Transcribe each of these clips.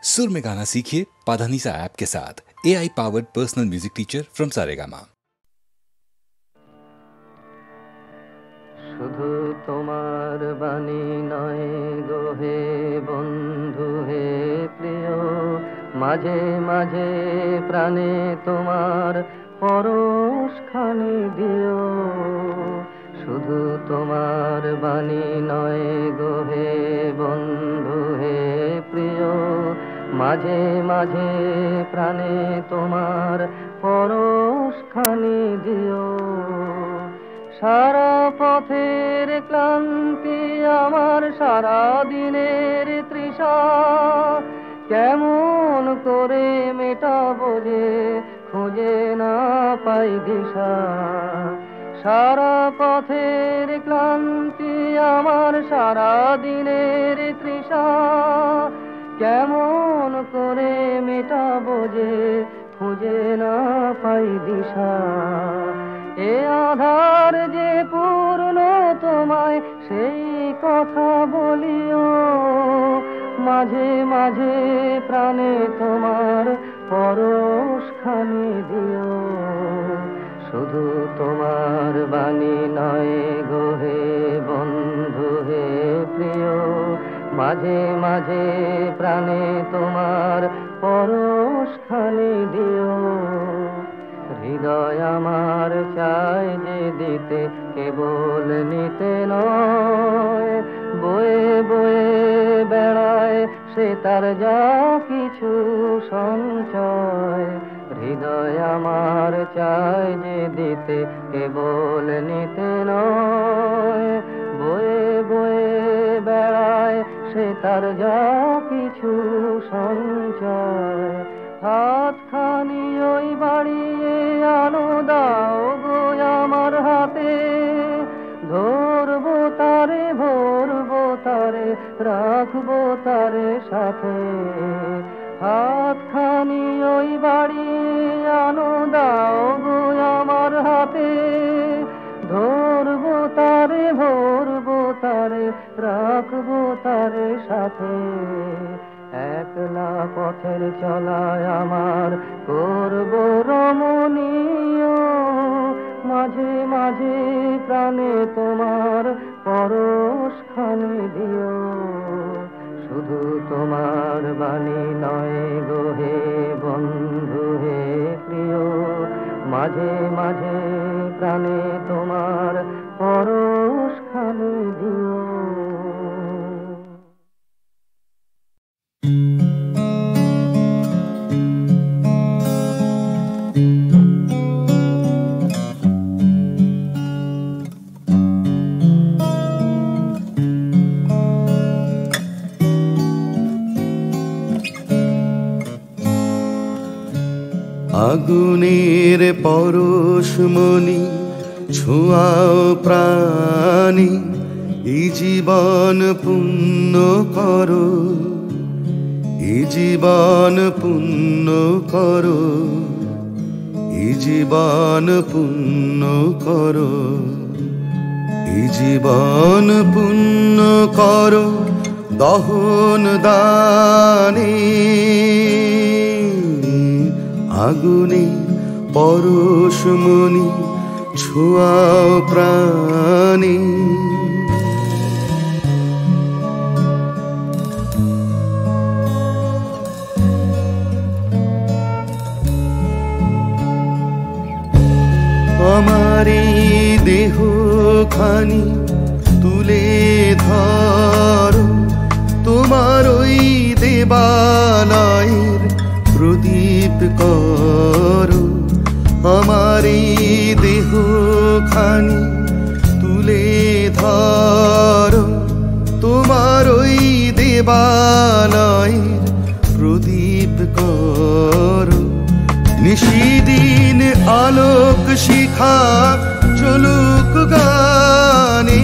सुर में गाना सीखिए पाधानीसा ऐप के साथ। AI powered personal music teacher from Saregama. শুধু তোমার বাণী নয় গো হে বন্ধু হে প্রিয়, মাঝে মাঝে প্রাণে তোমার পরশখানি দিও। শুধু তোমার বাণী নয় গো হে বন্ধু হে প্রিয়, মাঝে মাঝে প্রাণে তোমার পরশখানি দিও। সারা পথের ক্লান্তি আমার, সারা দিনের তৃষা, কেমন করে মেটাবো যে খুঁজে না পাই দিশা। সারা পথের ক্লান্তি আমার, সারা দিনের তৃষা, কেমন করে মেটাবো যে খুঁজে না পাই দিশা। এ আধার যে পূর্ণ তোমায় সেই কথা বলিও, মাঝে মাঝে প্রাণে তোমার পরশখানি দিও। শুধু তোমার বাণী নয় গো হে বন্ধু হে প্রিয়, মাঝে মাঝে প্রাণে তোমার পরশখানি দিও। হৃদয় আমার চায় যে দিতে, কেবল নিতে নয়, বয়ে বয়ে বেড়ায় সে তার যা কিছু সঞ্চয়। হৃদয় আমার চায় যে দিতে, কেবল নিতে নয়, বয়ে বয়ে বেড়ায় সে তার যা কিছু সঞ্চয়। হাতখানি ওই বাড়িয়ে আনো দাও গো আমার হাতে, ধরবো তারে ভরবো তারে রাখবো তারে সাথে। হাতখানি ওই বাড়িয়ে আনো দাও গো আমার হাতে, ধরবো তারে ভরবো তারে রাখবো তারে সাথে। একলা পথের চলায় আমার করব রমণীয়, মাঝে মাঝে প্রাণে তোমার পরশখানি দিও। শুধু তোমার বাণী নয় গো হে বন্ধু হে প্রিয়, মাঝে মাঝে প্রাণে তোমার পরশখানি দিও। আগুনের পরশমণি ছোঁয়াও প্রাণী, এই জীবন পুণ্য করো, এই জীবন পুণ্য করো, এই জীবন পুণ্য করো, এই জীবন পুণ্য করো দহন দানে। আগুনে পরশমণি ছোঁয়াও প্রাণী। আমার এই দেহ খানি তুলে ধরো, তোমার ওই দেবালয়ের প্রদীপ করো। আমার এই দেহ খানি তুলে ধরো, তোমার ওই দেবালয়ের প্রদীপ করো। নিশিদিন আলোক শিখা চলুক গানে,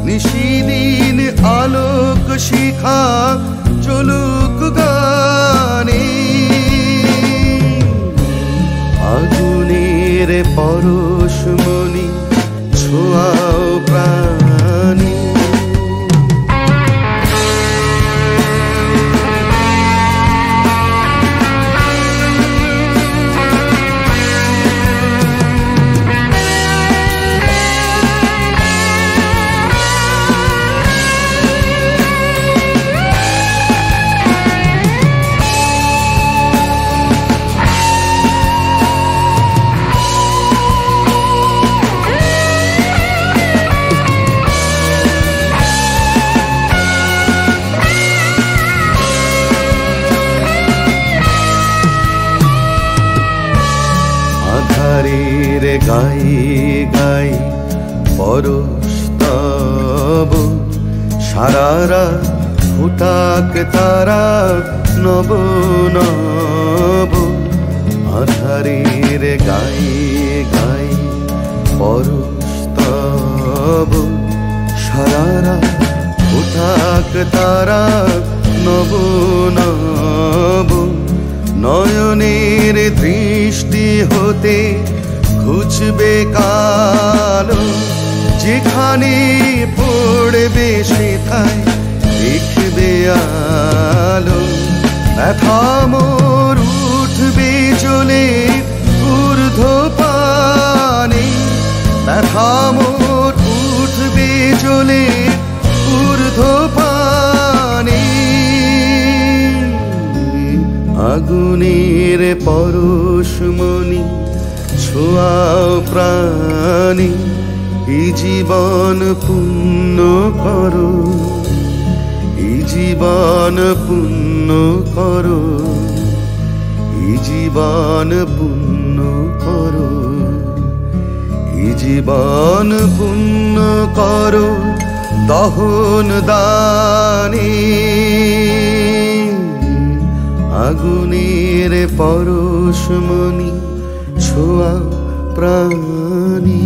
নিশিদিন আলোক শিখা চলুক গানে। আগুনের পরশমণি ছোঁয়াও প্রাণী। গায়ে গায়ে পরশ তব, সারারা ফুটাক তারা নব নব। আধারের গায়ে গায়ে পরশ তব, সারারা ফুটাক তারা নব নব। নয়নের দৃষ্টি হতে ঘুচবে কালো, যেখানে পড়বে সেথায় দেখবে আলো। ব্যথা মোর উঠবে চলে ঊর্ধ্ব পানে, ব্যথা মোর উঠবে চলে ঊর্ধ্ব পানে। আগুনের পরশমণি ছোঁয়াও প্রাণী, এই জীবন পুণ্য করো, এই জীবন পুণ্য করো, এই জীবন পুণ্য করো, এই জীবন পুণ্য করো দহন দানে। আগুনের পরশমণি ছোঁয়া প্রাণী।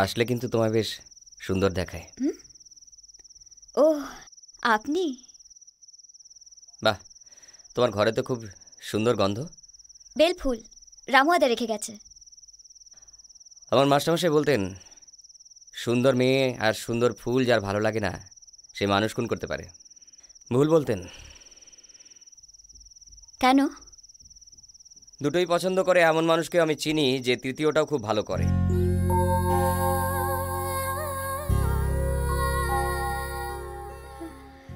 আসলে কিন্তু তোমায় বেশ সুন্দর দেখায়। ও আপনি? বাহ, তোমার ঘরে তো খুব সুন্দর গন্ধ। বেলফুল রামুয়াদা রেখে গেছে। আমার মাস্টারমশাই বলতেন, সুন্দর মেয়ে আর সুন্দর ফুল যার ভালো লাগে না সে মানুষ খুন করতে পারে। ভুল বলতেন। কেন? দুটোই পছন্দ করে এমন মানুষকে আমি চিনি যে তৃতীয়টাও খুব ভালো করে।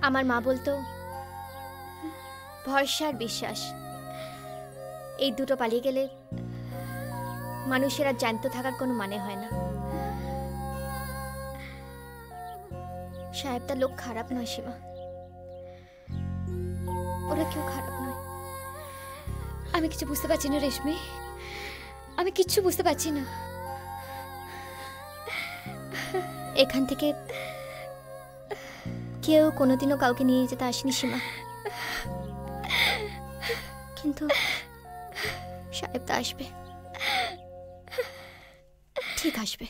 আমার মা বলতো ভরসা আর বিশ্বাস এই দুটো পালিয়ে গেলে মানুষের আর জ্যান্ত থাকার কোনো মানে হয় না। সাহেবটা লোক খারাপ নয় সীমা, ওরা কেউ খারাপ নয়। আমি কিছু বুঝতে পারছি না রেশমি, আমি কিচ্ছু বুঝতে পারছি না। এখান থেকে কেউ কোনোদিনও কাউকে নিয়ে যেতে আসেনি সীমা, কিন্তু সাহেব তো আসবে, ঠিক আসবে।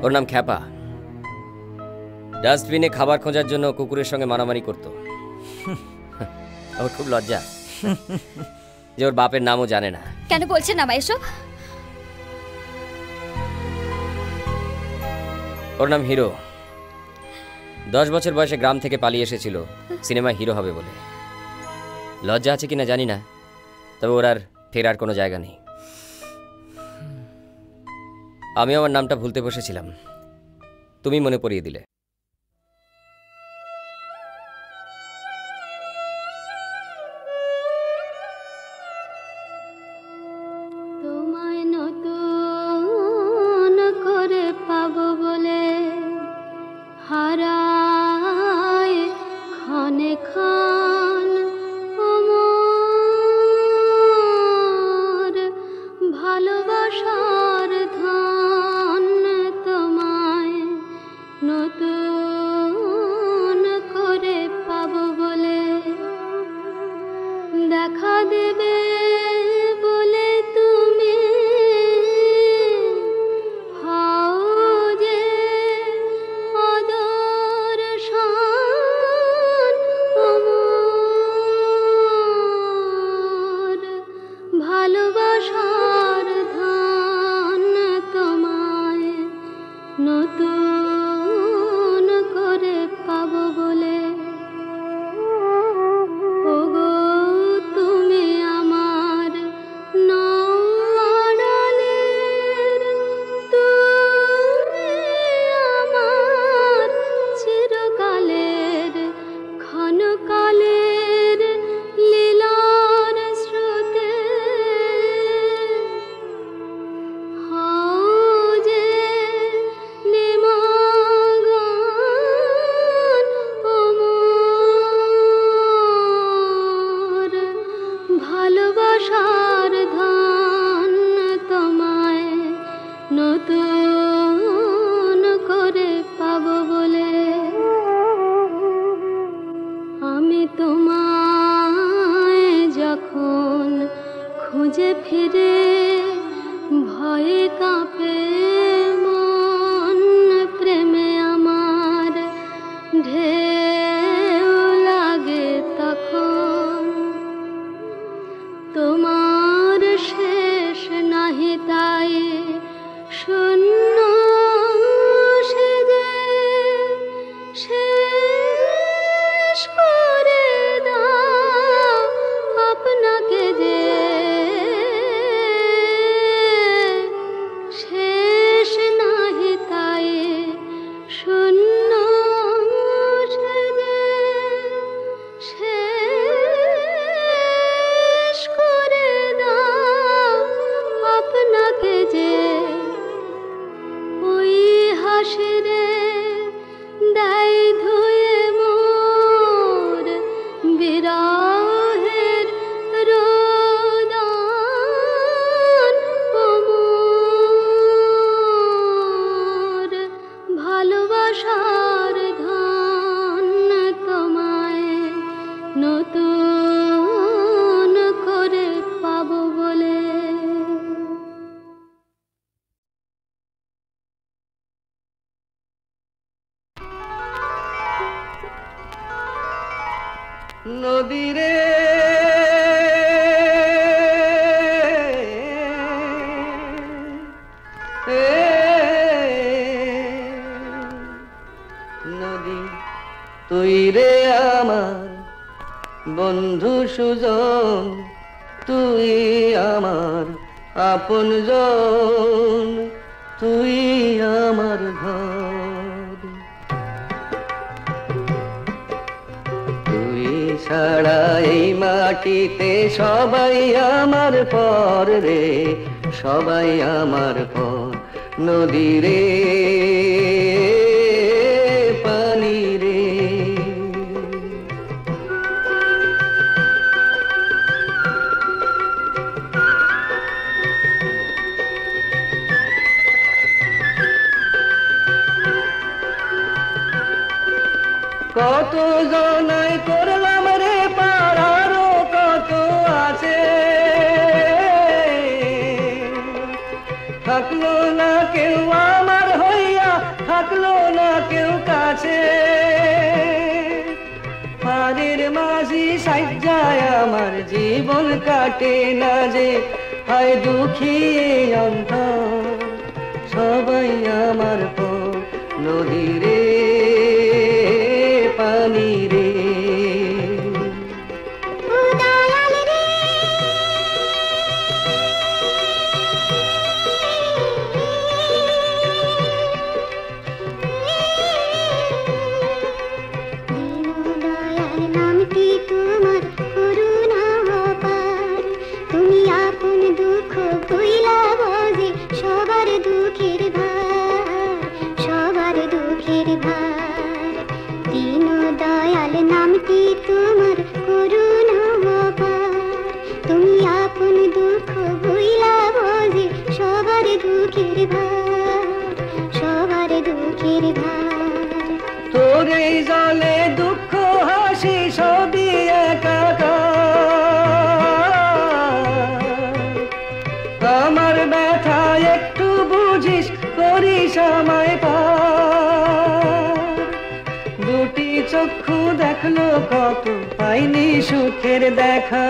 ওর নাম খ্যাপা। ডাস্টবিনে খাবার খোঁজার জন্য কুকুরের সঙ্গে মারামারি করতো। ওর খুব লজ্জা যে ওর বাপের নামও জানে না। কেন বলছেন না এসব? ওর নাম হিরো। 10 বছর বয়সে গ্রাম থেকে পালিয়ে এসেছিল সিনেমায় হিরো হবে বলে। লজ্জা আছে কিনা জানি না, তবে ওর আর ফেরার কোনো জায়গা নেই। আমি আমার নামটা ভুলতে বসেছিলাম, তুমি মনে পড়িয়ে দিলে। তোমায় নতুন করে পাবো বলে হারায় ক্ষণে ক্ষণ আমার ভালোবাসার ধন। তোমায় নতুন করে পাবো বলে দেখা দেবে বলে তুমি হও যে আদর্শন আমার ভালোবাসার ধন। তোমায় নতুন করে পাবো বলে ওগো তুমি আমার নওয়াড়ালের, তুমি আমার চিরকালের ক্ষণকালের লীলার স্রোতে হও যে নিমগ্ন আমার ভালোবাসার ধন। তোমায় নতুন করে পাবো বলে আমি তোমায় যখন খুঁজে ফিরে ভয়ে কাঁপে মন। প্রেমে আমার ঢেউ লাগে তখন, তোমার শেষ নাহি তাই শূন্য সেজে শেষ করে দাও আপনাকে যে শেষ নাহি তাই শূন্য সেজে শেষ করে দাও আপনাকে যে ওই হাসিরে দেয় ধুয়ে মোর বিরহের রোদন। মোর ভালোবাসার ধন। তোমায় নতুন করে পাবো বলে নদীরে নদী তুই রে আমার বন্ধু সুজন, তুই আমার আপন জন, তুই আমার ঘর। তুই ছাড়া এই মাটিতে সবাই আমার পর রে, সবাই আমার পর। নদী রে পানি রে কত জনাই করলাম রে পাড়ারও কত আছে, থাকলো না কেউ আমার হইয়া, থাকলো না কেউ কাছে। পারের মাঝি সাজ্জায় আমার জীবন কাটে না যে, হায় দুঃখী অন্তর সবাই আমার পর নদী রে পানি রে। তোর এই জলে দুঃখ হাসি সবই একাকার, আমার ব্যথা একটু বুঝিস করিস আমায় পার। দুটি চক্ষু দেখলো কত পাইনি সুখের দেখা,